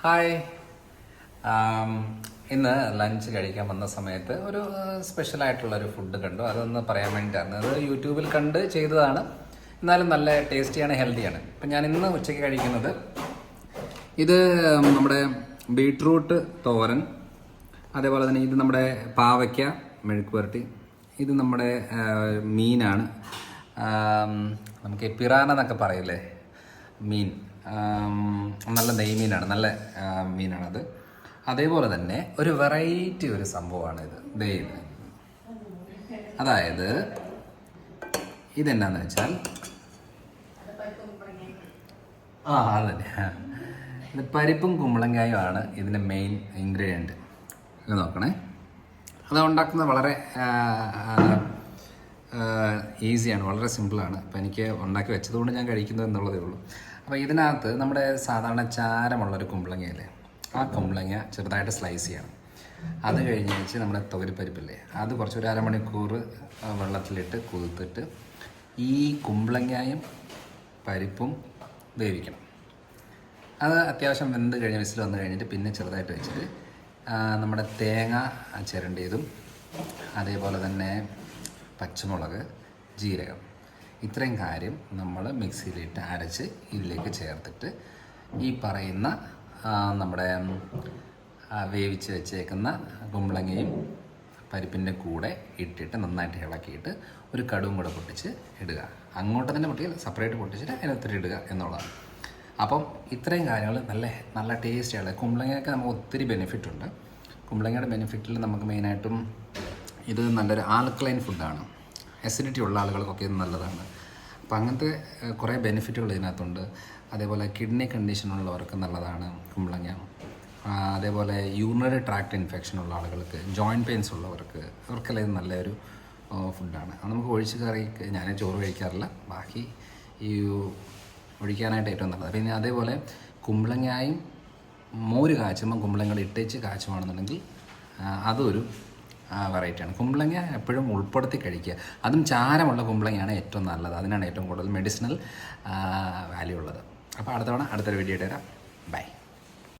Hi. ഇന്ന് lunch കഴിക്കാൻ വന്ന സമയത്ത് ഒരു സ്പെഷ്യലായിട്ടുള്ളൊരു ഫുഡ് കണ്ടു. അതൊന്ന് പറയാൻ വേണ്ടിയിട്ടാണ്. അത് യൂട്യൂബിൽ കണ്ട് ചെയ്തതാണ്. എന്നാലും നല്ല ടേസ്റ്റിയാണ്, ഹെൽത്തിയാണ്. ഇപ്പം ഞാൻ ഇന്ന് ഉച്ചയ്ക്ക് കഴിക്കുന്നത് ഇത് നമ്മുടെ ബീട്രൂട്ട് തോരൻ, അതേപോലെ തന്നെ ഇത് നമ്മുടെ പാവയ്ക്ക മെഴുക്ക് പുരട്ടി, ഇത് നമ്മുടെ മീനാണ്, നമുക്ക് പിറാന എന്നൊക്കെ പറയില്ലേ മീൻ, നല്ല നെയ്മീനാണ്, നല്ല മീനാണത്. അതേപോലെ തന്നെ ഒരു വെറൈറ്റി ഒരു സംഭവമാണ് ഇത്. അതായത് ഇതെന്നാന്ന് വെച്ചാൽ അത് തന്നെ, ഇത് പരിപ്പും കുമ്പളങ്ങായും ആണ് ഇതിൻ്റെ മെയിൻ ഇൻഗ്രീഡിയൻറ്റ്. ഇത് നോക്കണേ. അത് ഉണ്ടാക്കുന്നത് വളരെ ഈസിയാണ്, വളരെ സിമ്പിളാണ്. അപ്പോൾ എനിക്ക് ഉണ്ടാക്കി വെച്ചതുകൊണ്ട് ഞാൻ കഴിക്കുന്നത് എന്നുള്ളതേ ഉള്ളൂ. അപ്പോൾ ഇതിനകത്ത് നമ്മുടെ സാധാരണ ചാരമുള്ളൊരു കുമ്പളങ്ങയില്ലേ, ആ കുമ്പളങ്ങ ചെറുതായിട്ട് സ്ലൈസ് ചെയ്യണം. അത് കഴിഞ്ഞ് വെച്ച് നമ്മുടെ തുവരിപ്പരിപ്പില്ലേ, അത് കുറച്ചൊരു അരമണിക്കൂർ വെള്ളത്തിലിട്ട് കുതിർത്തിട്ട് ഈ കുമ്പളങ്ങയും പരിപ്പും വേവിക്കണം. അത് അത്യാവശ്യം വെന്ത് കഴിഞ്ഞ് വിസിൽ വന്നു കഴിഞ്ഞിട്ട് പിന്നെ ചെറുതായിട്ട് വെച്ചിട്ട് നമ്മുടെ തേങ്ങ ചിരണ്ടിയതും, അതേപോലെ തന്നെ പച്ചമുളക്, ജീരകം, ഇത്രയും കാര്യം നമ്മൾ മിക്സിയിലിട്ട് അരച്ച് ഇതിലേക്ക് ചേർത്തിട്ട് ഈ പറയുന്ന നമ്മുടെ വേവിച്ച് വെച്ചേക്കുന്ന കുമ്പളങ്ങയും പരിപ്പിൻ്റെ കൂടെ ഇട്ടിട്ട് നന്നായിട്ട് ഇളക്കിയിട്ട് ഒരു കടുവും കൂടെ പൊട്ടിച്ച് ഇടുക. അങ്ങോട്ട് തന്നെ പൊട്ടിയാൽ സെപ്പറേറ്റ് പൊട്ടിച്ചിട്ട് അതിനകത്തിട്ട് ഇടുക എന്നുള്ളതാണ്. അപ്പം ഇത്രയും കാര്യങ്ങൾ നല്ല ടേസ്റ്റിയാണ്. കുമ്പളങ്ങയൊക്കെ നമുക്ക് ഒത്തിരി ബെനിഫിറ്റ് ഉണ്ട്. കുമ്പളങ്ങയുടെ ബെനിഫിറ്റിൽ നമുക്ക് മെയിനായിട്ടും ഇത് നല്ലൊരു ആൽക്കലൈൻ ഫുഡാണ്. അസിഡിറ്റി ഉള്ള ആളുകൾക്കൊക്കെ ഇത് നല്ലതാണ്. അപ്പം അങ്ങനത്തെ കുറേ ബെനിഫിറ്റുകൾ ഇതിനകത്തുണ്ട്. അതേപോലെ കിഡ്നി കണ്ടീഷൻ ഉള്ളവർക്ക് നല്ലതാണ് കുമ്പളങ്ങ. അതേപോലെ യൂറിനറി ട്രാക്ട് ഇൻഫെക്ഷൻ ഉള്ള ആളുകൾക്ക്, ജോയിൻറ്റ് പെയിൻസ് ഉള്ളവർക്ക്, ഇവർക്കെല്ലാം ഇത് നല്ലൊരു ഫുഡാണ്. അത് നമുക്ക് ഒഴിച്ച് കറി, ഞാൻ ചോറ് കഴിക്കാറില്ല, ബാക്കി ഈ ഒഴിക്കാനായിട്ട് ഏറ്റവും നല്ലത്. പിന്നെ അതേപോലെ കുമ്പളങ്ങായും മോര് കാച്ചുമ്പോൾ കുമ്പളങ്ങയുടെ ഇട്ടേച്ച് കാച്ചുവാണെന്നുണ്ടെങ്കിൽ അതൊരു വെറൈറ്റിയാണ്. കുമ്പളങ്ങ എപ്പോഴും ഉൾപ്പെടുത്തി കഴിക്കുക. അതും ചാരമുള്ള കുമ്പളങ്ങയാണ് ഏറ്റവും നല്ലത്. അതിനാണ് ഏറ്റവും കൂടുതൽ മെഡിസിനൽ വാല്യൂ ഉള്ളത്. അപ്പോൾ അടുത്ത തവണ അടുത്തൊരു വീഡിയോ ഇട്ട് തരാം. ബൈ.